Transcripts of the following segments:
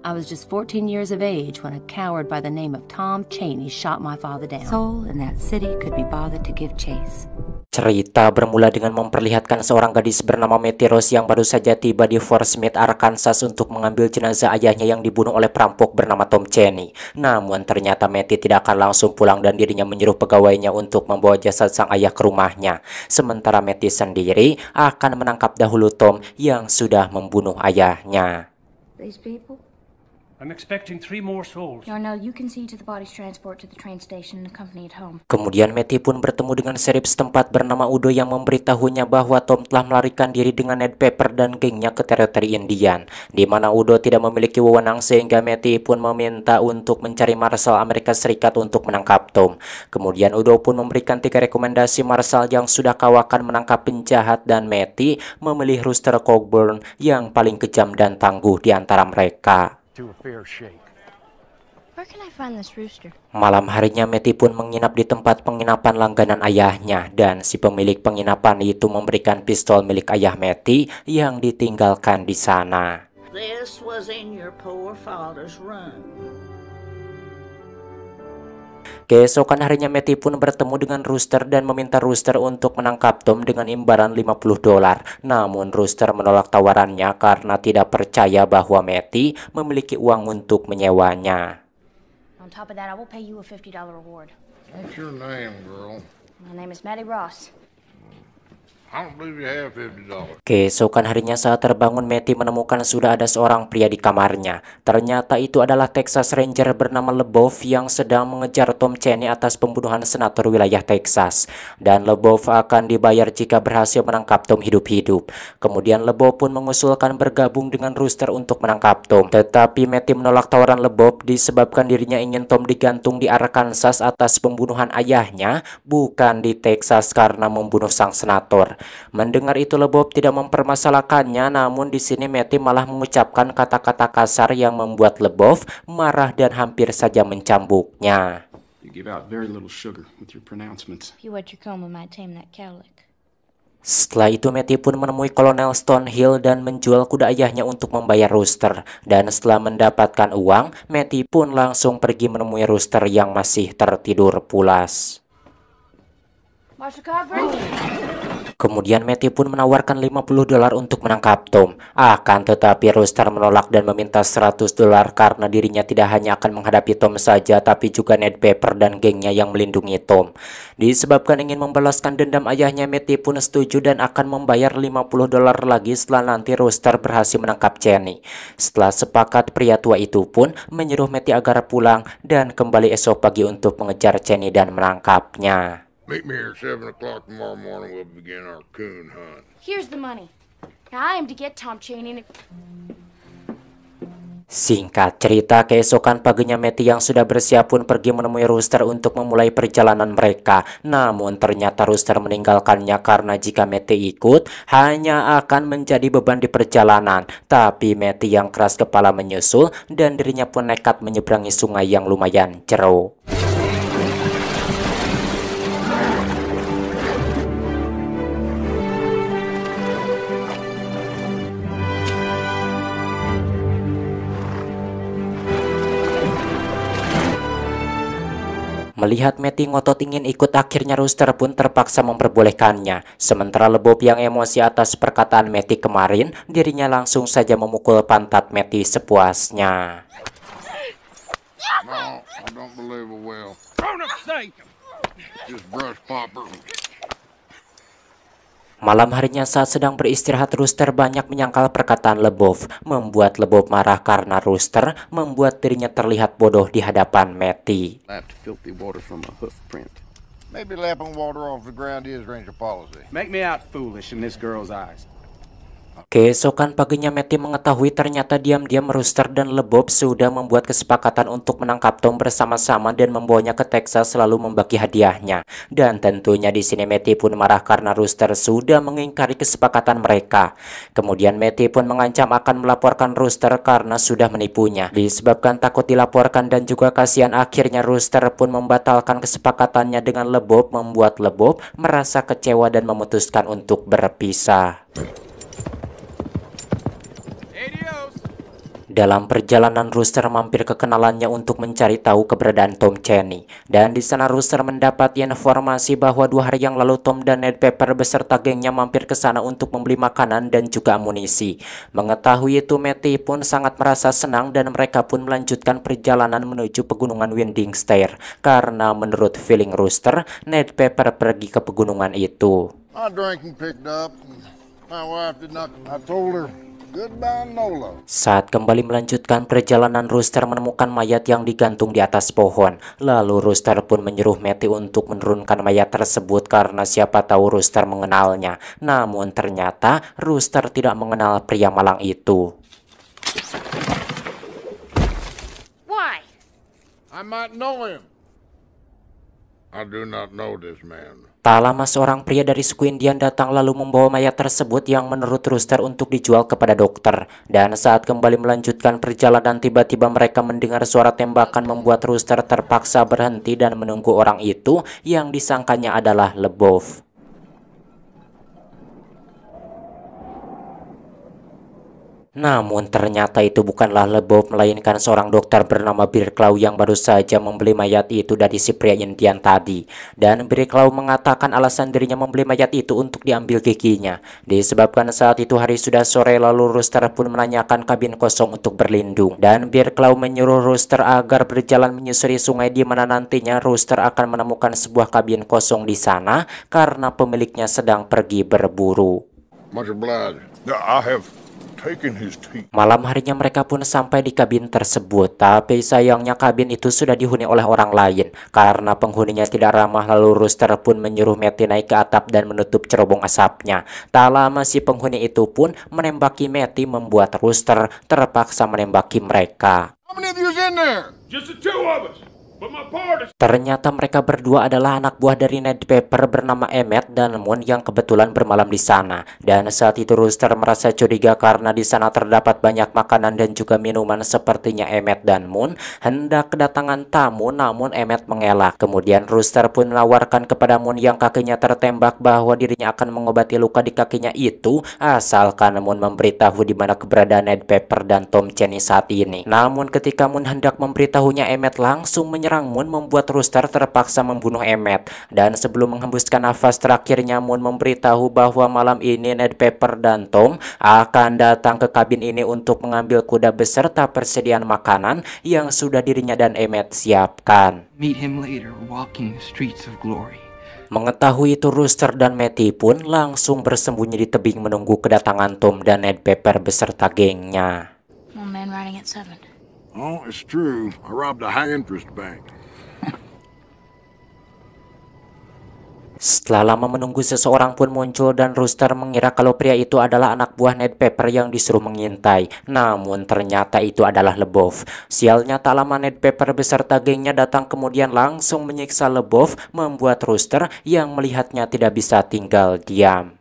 I was just 14 years of age when a coward by the name of Tom Cheney shot my father down. Soul in that city could be bothered to give chase. Cerita bermula dengan memperlihatkan seorang gadis bernama Mattie Rose yang baru saja tiba di Fort Smith, Arkansas untuk mengambil jenazah ayahnya yang dibunuh oleh perampok bernama Tom Cheney. Namun ternyata Mattie tidak akan langsung pulang dan dirinya menyuruh pegawainya untuk membawa jasad sang ayah ke rumahnya. Sementara Mattie sendiri akan menangkap dahulu Tom yang sudah membunuh ayahnya. These people? I'm expecting 3 more souls. Yarnell, you can see to the body's transport to the train station and accompany it home. Kemudian Mattie pun bertemu dengan sheriff setempat bernama Udo yang memberitahunya bahwa Tom telah melarikan diri dengan Ned Pepper dan gengnya ke teritori Indian, di mana Udo tidak memiliki wewenang sehingga Mattie pun meminta untuk mencari Marshal Amerika Serikat untuk menangkap Tom. Kemudian Udo pun memberikan 3 rekomendasi Marshal yang sudah kawakan menangkap penjahat dan Mattie memilih Rooster Cogburn yang paling kejam dan tangguh di antara mereka. Where can I find this rooster? Malam harinya Mattie pun menginap di tempat penginapan langganan ayahnya dan si pemilik penginapan itu memberikan pistol milik ayah Mattie yang ditinggalkan di sana. This was in your poor father's room. Keesokan harinya Mattie pun bertemu dengan Rooster dan meminta Rooster untuk menangkap Tom dengan imbalan $50. Namun Rooster menolak tawarannya karena tidak percaya bahwa Mattie memiliki uang untuk menyewanya. On top of that, I will pay you a $50 reward. What's your name, girl? My name is Mattie Ross. I don't believe you have $50. Keesokan harinya saat terbangun, Mattie menemukan sudah ada seorang pria di kamarnya. Ternyata itu adalah Texas Ranger bernama LeBeouf yang sedang mengejar Tom Cheney atas pembunuhan senator wilayah Texas. Dan LeBeouf akan dibayar jika berhasil menangkap Tom hidup-hidup. Kemudian LeBeouf pun mengusulkan bergabung dengan Rooster untuk menangkap Tom. Tetapi Mattie menolak tawaran LeBeouf disebabkan dirinya ingin Tom digantung di Arkansas atas pembunuhan ayahnya, bukan di Texas karena membunuh sang senator. Mendengar itu LeBeouf tidak mempermasalahkannya, namun di sini Mattie malah mengucapkan kata-kata kasar yang membuat LeBeouf marah dan hampir saja mencambuknya. You give out very little sugar with your pronouncements. If you wet your comb, I might tame that cowlick. Setelah itu Mattie pun menemui Kolonel Stonehill dan menjual kuda ayahnya untuk membayar Rooster. Dan setelah mendapatkan uang, Mattie pun langsung pergi menemui Rooster yang masih tertidur pulas. Marshal Cogburn? Kemudian Mattie pun menawarkan $50 untuk menangkap Tom. Akan tetapi Rooster menolak dan meminta $100 karena dirinya tidak hanya akan menghadapi Tom saja, tapi juga Ned Pepper dan gengnya yang melindungi Tom. Disebabkan ingin membalaskan dendam ayahnya, Mattie pun setuju dan akan membayar $50 lagi setelah nanti Rooster berhasil menangkap Cheney. Setelah sepakat, pria tua itu pun menyuruh Mattie agar pulang dan kembali esok pagi untuk mengejar Cheney dan menangkapnya. Meet me here at 7 o'clock tomorrow morning. We'll begin our coon hunt. Here's the money. Now I am to get Tom Cheney. Singkat cerita, keesokan paginya Mattie yang sudah bersiap pun pergi menemui Rooster untuk memulai perjalanan mereka. Namun ternyata Rooster meninggalkannya karena jika Mattie ikut hanya akan menjadi beban di perjalanan. Tapi Mattie yang keras kepala menyusul dan dirinya pun nekat menyeberangi sungai yang lumayan jauh. Melihat Mattie ngotot ingin ikut, akhirnya Rooster pun terpaksa memperbolehkannya. Sementara LeBeouf yang emosi atas perkataan Mattie kemarin, dirinya langsung saja memukul pantat Mattie sepuasnya. No, I don't believe it will. Just brush popper. Malam harinya saat sedang beristirahat, Rooster banyak menyangkal perkataan LeBeouf, membuat LeBeouf marah karena Rooster membuat dirinya terlihat bodoh di hadapan Mattie. Lapped filthy water from a hoof print. Maybe lapping water off the ground is Ranger policy. Make me out foolish in this girl's eyes. Keesokan paginya Mattie mengetahui ternyata diam-diam Rooster dan LeBeouf sudah membuat kesepakatan untuk menangkap Tom bersama-sama dan membawanya ke Texas selalu membagi hadiahnya. Dan tentunya di sini Mattie pun marah karena Rooster sudah mengingkari kesepakatan mereka. Kemudian Mattie pun mengancam akan melaporkan Rooster karena sudah menipunya. Disebabkan takut dilaporkan dan juga kasihan, akhirnya Rooster pun membatalkan kesepakatannya dengan LeBeouf, membuat LeBeouf merasa kecewa dan memutuskan untuk berpisah. Dalam perjalanan, Rooster mampir ke kenalannya untuk mencari tahu keberadaan Tom Chaney. Dan di sana Rooster mendapat informasi bahwa 2 hari yang lalu Tom dan Ned Pepper beserta gengnya mampir ke sana untuk membeli makanan dan juga amunisi. Mengetahui itu, Matty pun sangat merasa senang dan mereka pun melanjutkan perjalanan menuju pegunungan Winding Stair. Karena menurut feeling Rooster, Ned Pepper pergi ke pegunungan itu. I drank and picked up. My wife did not. I told her goodbye, Nola. Saat kembali melanjutkan perjalanan, Rooster menemukan mayat yang digantung di atas pohon. Lalu Rooster pun menyuruh Matty untuk menurunkan mayat tersebut karena siapa tahu Rooster mengenalnya. Namun ternyata Rooster tidak mengenal pria malang itu. Why? I might know him. I do not know this man. Tak lama seorang pria dari suku Indian datang lalu membawa mayat tersebut yang menurut Rooster untuk dijual kepada dokter. Dan saat kembali melanjutkan perjalanan, tiba-tiba mereka mendengar suara tembakan membuat Rooster terpaksa berhenti dan menunggu orang itu yang disangkanya adalah LeBeouf. Namun ternyata itu bukanlah LeBeouf, melainkan seorang dokter bernama Bear Claw yang baru saja membeli mayat itu dari si pria Indian tadi. Dan Bear Claw mengatakan alasan dirinya membeli mayat itu untuk diambil giginya. Disebabkan saat itu hari sudah sore, lalu Rooster pun menanyakan kabin kosong untuk berlindung. Dan Bear Claw menyuruh Rooster agar berjalan menyusuri sungai di mana nantinya Rooster akan menemukan sebuah kabin kosong di sana karena pemiliknya sedang pergi berburu. Much obliged. I have taken his teeth. Malam harinya mereka pun sampai di kabin tersebut, tapi sayangnya kabin itu sudah dihuni oleh orang lain. Karena penghuninya tidak ramah, lalu Rooster pun menyuruh Matty naik ke atap dan menutup cerobong asapnya. Tak lama si penghuni itu pun menembaki Matty, membuat Rooster terpaksa menembaki mereka. How many of you's in there? Just the 2 of us. But my partner's... Ternyata mereka berdua adalah anak buah dari Ned Pepper bernama Emmett dan Moon yang kebetulan bermalam di sana. Dan saat itu Rooster merasa curiga karena di sana terdapat banyak makanan dan juga minuman. Sepertinya Emmett dan Moon hendak kedatangan tamu, namun Emmett mengelak. Kemudian Rooster pun menawarkan kepada Moon yang kakinya tertembak bahwa dirinya akan mengobati luka di kakinya itu asalkan Moon memberitahu di mana keberadaan Ned Pepper dan Tom Chaney saat ini. Namun ketika Moon hendak memberitahunya, Emmett langsung menyerang Moon, membuat Rooster terpaksa membunuh Emmett. Dan sebelum menghembuskan nafas terakhirnya, Moon memberitahu bahwa malam ini Ned Pepper dan Tom akan datang ke kabin ini untuk mengambil kuda beserta persediaan makanan yang sudah dirinya dan Emmett siapkan. Meet him later, walking the streets of glory. Mengetahui itu, Rooster dan Matty pun langsung bersembunyi di tebing menunggu kedatangan Tom dan Ned Pepper beserta gengnya. One man riding at 7. Oh, it's true. I robbed a high-interest bank. Setelah lama menunggu, seseorang pun muncul dan Rooster mengira kalau pria itu adalah anak buah Ned Pepper yang disuruh mengintai. Namun ternyata itu adalah LeBeouf. Sialnya tak lama Ned Pepper beserta gengnya datang kemudian langsung menyiksa LeBeouf, membuat Rooster yang melihatnya tidak bisa tinggal diam.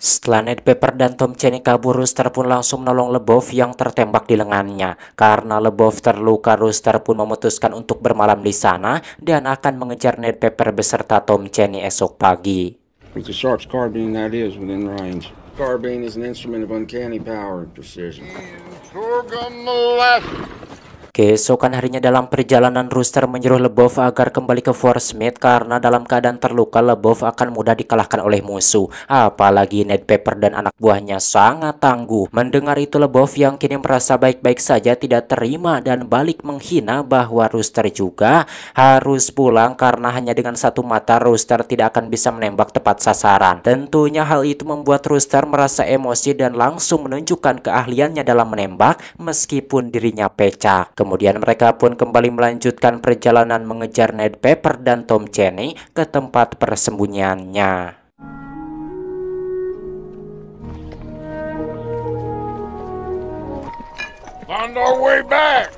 Setelah Ned Pepper dan Tom Chaney kabur, Rooster pun langsung menolong LeBeouf yang tertembak di lengannya. Karena LeBeouf terluka, Rooster pun memutuskan untuk bermalam di sana dan akan mengejar Ned Pepper beserta Tom Chaney esok pagi. With the Sharp's carbine, that is within range. Carbine is an instrument of uncanny power and precision. Sure gun molasses. Keesokan harinya dalam perjalanan, Rooster menyuruh LeBeouf agar kembali ke Fort Smith karena dalam keadaan terluka LeBeouf akan mudah dikalahkan oleh musuh. Apalagi Ned Pepper dan anak buahnya sangat tangguh. Mendengar itu, LeBeouf yang kini merasa baik-baik saja tidak terima dan balik menghina bahwa Rooster juga harus pulang karena hanya dengan satu mata Rooster tidak akan bisa menembak tepat sasaran. Tentunya hal itu membuat Rooster merasa emosi dan langsung menunjukkan keahliannya dalam menembak meskipun dirinya pecah. Kemudian mereka pun kembali melanjutkan perjalanan mengejar Ned Pepper dan Tom Chaney ke tempat persembunyiannya. Found our way back.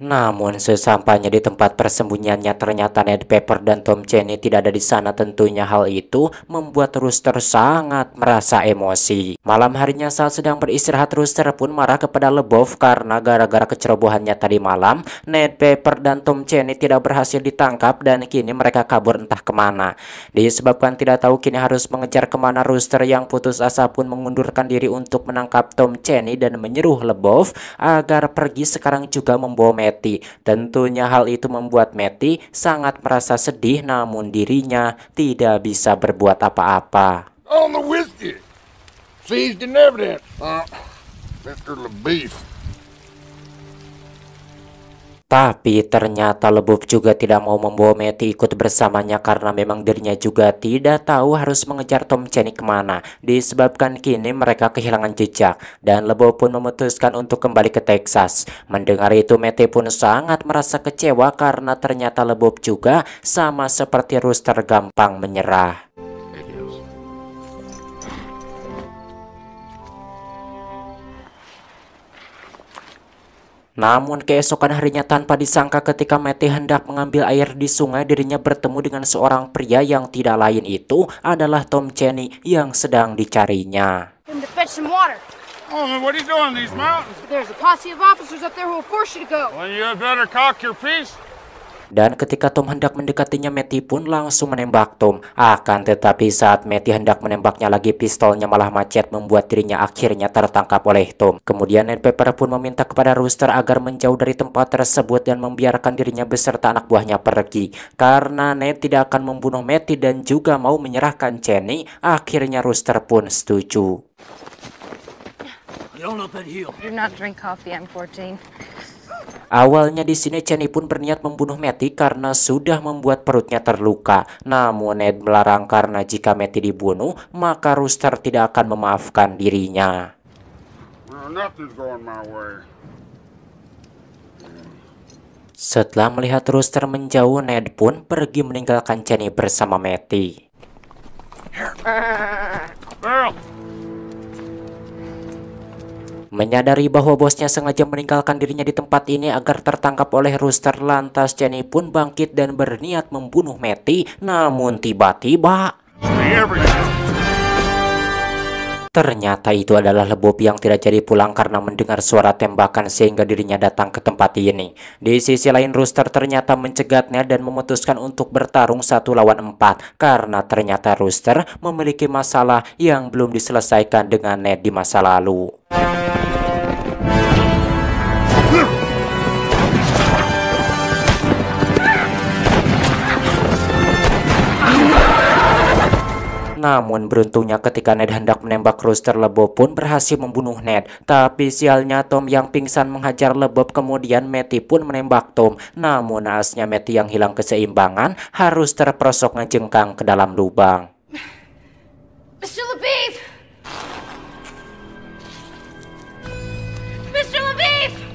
Namun sesampainya di tempat persembunyiannya ternyata Ned Pepper dan Tom Cheney tidak ada di sana. Tentunya hal itu membuat Rooster sangat merasa emosi. Malam harinya saat sedang beristirahat, Rooster pun marah kepada LeBeouf karena gara-gara kecerobohannya tadi malam Ned Pepper dan Tom Cheney tidak berhasil ditangkap dan kini mereka kabur entah kemana. Disebabkan tidak tahu kini harus mengejar kemana, Rooster yang putus asa pun mengundurkan diri untuk menangkap Tom Cheney dan menyuruh LeBeouf agar pergi sekarang juga membawa Matty. Tentunya hal itu membuat Matty sangat merasa sedih, namun dirinya tidak bisa berbuat apa-apa. On the whiskey. Seized in evidence. Mr. LeBeouf. Tapi ternyata LeBeouf juga tidak mau membawa Matty ikut bersamanya karena memang dirinya juga tidak tahu harus mengejar Tom Cheney kemana. Disebabkan kini mereka kehilangan jejak dan LeBeouf pun memutuskan untuk kembali ke Texas. Mendengar itu Matty pun sangat merasa kecewa karena ternyata LeBeouf juga sama seperti Rooster gampang menyerah. Namun keesokan harinya tanpa disangka ketika Matty hendak mengambil air di sungai, dirinya bertemu dengan seorang pria yang tidak lain itu adalah Tom Cheney yang sedang dicarinya. Him to fetch some water. Oh, man, what are you doing in these mountains? There's a posse of officers up there who will force you to go. Well, you better cock your piece. Dan ketika Tom hendak mendekatinya, Matty pun langsung menembak Tom. Akan tetapi saat Matty hendak menembaknya lagi, pistolnya malah macet membuat dirinya akhirnya tertangkap oleh Tom. Kemudian Ned Pepper pun meminta kepada Rooster agar menjauh dari tempat tersebut dan membiarkan dirinya beserta anak buahnya pergi. Karena Ned tidak akan membunuh Matty dan juga mau menyerahkan Cheney, akhirnya Rooster pun setuju. Do not drink coffee, M14. Awalnya di sini Cheney pun berniat membunuh Matty karena sudah membuat perutnya terluka. Namun Ned melarang karena jika Matty dibunuh, maka Rooster tidak akan memaafkan dirinya. Well, nothing's going my way. Setelah melihat Rooster menjauh, Ned pun pergi meninggalkan Cheney bersama Matty. Barrel! Menyadari bahwa bosnya sengaja meninggalkan dirinya di tempat ini agar tertangkap oleh Rooster, lantas Cheney pun bangkit dan berniat membunuh Matty. Namun tiba-tiba ternyata itu adalah LeBeouf yang tidak jadi pulang karena mendengar suara tembakan sehingga dirinya datang ke tempat ini. Di sisi lain Rooster ternyata mencegatnya dan memutuskan untuk bertarung 1 lawan 4 karena ternyata Rooster memiliki masalah yang belum diselesaikan dengan Ned di masa lalu. Namun beruntungnya ketika Ned hendak menembak Rooster, LeBeouf pun berhasil membunuh Ned. Tapi sialnya Tom yang pingsan menghajar LeBeouf, kemudian Matty pun menembak Tom. Namun naasnya Matty yang hilang keseimbangan harus terperosok ngejengkang ke dalam lubang. Mr. LeBeouf! Mr. LeBeouf!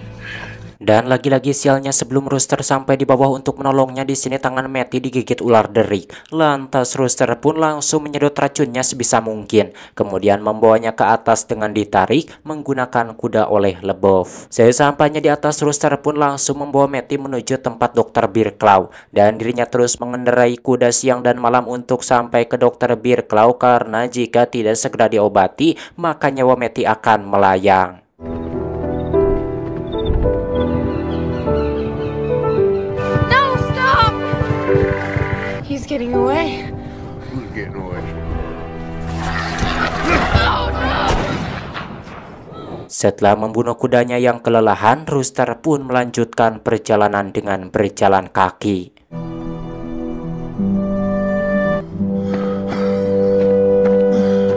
Dan lagi-lagi sialnya sebelum Rooster sampai di bawah untuk menolongnya, di sini tangan Matty digigit ular derik. Lantas Rooster pun langsung menyedot racunnya sebisa mungkin. Kemudian membawanya ke atas dengan ditarik menggunakan kuda oleh LeBeouf. Sesampainya di atas, Rooster pun langsung membawa Matty menuju tempat Dr. Bearclaw. Dan dirinya terus mengendarai kuda siang dan malam untuk sampai ke Dr. Bearclaw karena jika tidak segera diobati maka nyawa Matty akan melayang. He's getting away. Who's getting away? Setelah membunuh kudanya yang kelelahan, Rooster pun melanjutkan perjalanan dengan berjalan kaki.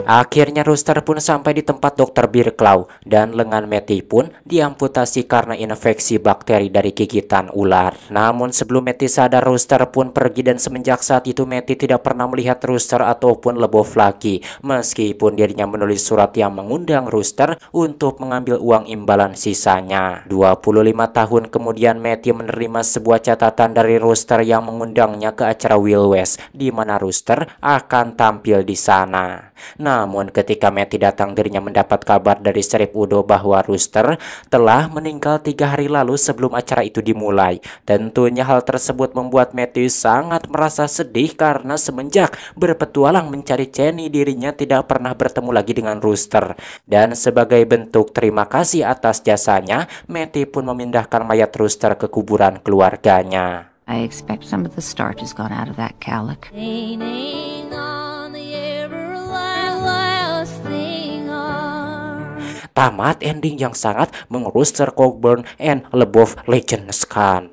Akhirnya Rooster pun sampai di tempat Dr. Bearclaw dan lengan Matty pun diamputasi karena infeksi bakteri dari gigitan ular. Namun sebelum Matty sadar, Rooster pun pergi dan semenjak saat itu Matty tidak pernah melihat Rooster ataupun LeBeouf lagi. Meskipun dirinya menulis surat yang mengundang Rooster untuk mengambil uang imbalan sisanya. 25 tahun kemudian Matty menerima sebuah catatan dari Rooster yang mengundangnya ke acara Wild West di mana Rooster akan tampil di sana. Namun ketika Matty datang, dirinya mendapat kabar dari Sheriff Udo bahwa Rooster telah meninggal 3 hari lalu sebelum acara itu dimulai. Tentunya hal tersebut membuat Matty sangat merasa sedih karena semenjak berpetualang mencari Cheney, dirinya tidak pernah bertemu lagi dengan Rooster. Dan sebagai bentuk terima kasih atas jasanya, Matty pun memindahkan mayat Rooster ke kuburan keluarganya. I expect some of the starch has gone out of that calic. Tamat ending yang sangat Rooster Cogburn and LeBeouf Legends kan.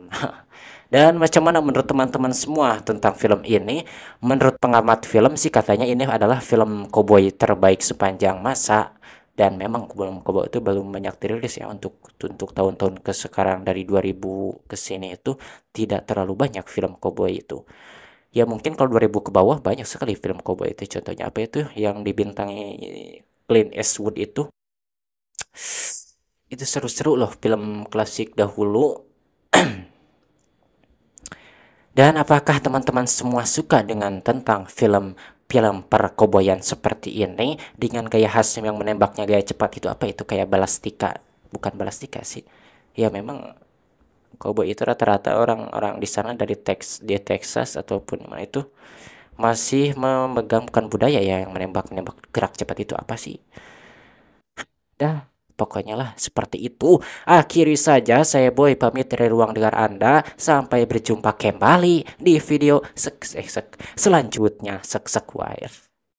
Dan macam mana menurut teman-teman semua tentang film ini? Menurut pengamat film sih katanya ini adalah film cowboy terbaik sepanjang masa. Dan memang film cowboy itu belum banyak dirilis ya untuk tahun-tahun ke sekarang, dari 2000 ke sini itu tidak terlalu banyak film cowboy itu. Ya mungkin kalau 2000 ke bawah banyak sekali film cowboy itu. Contohnya apa itu yang dibintangi Clint Eastwood itu. Itu seru-seru loh, film klasik dahulu. Dan apakah teman-teman semua suka dengan tentang film perkoboyan seperti ini dengan gaya khas yang menembaknya gaya cepat itu? Apa itu, kayak balastika? Bukan balastika sih. Ya memang koboi itu rata-rata orang-orang di sana di Texas ataupun mana itu masih memegang bukan budaya ya yang menembak gerak cepat itu apa sih? Dah. Pokoknya lah seperti itu. Akhiri saja saya Boy pamit dari ruang dengar Anda. Sampai berjumpa kembali di video selanjutnya. Sek-sek wire.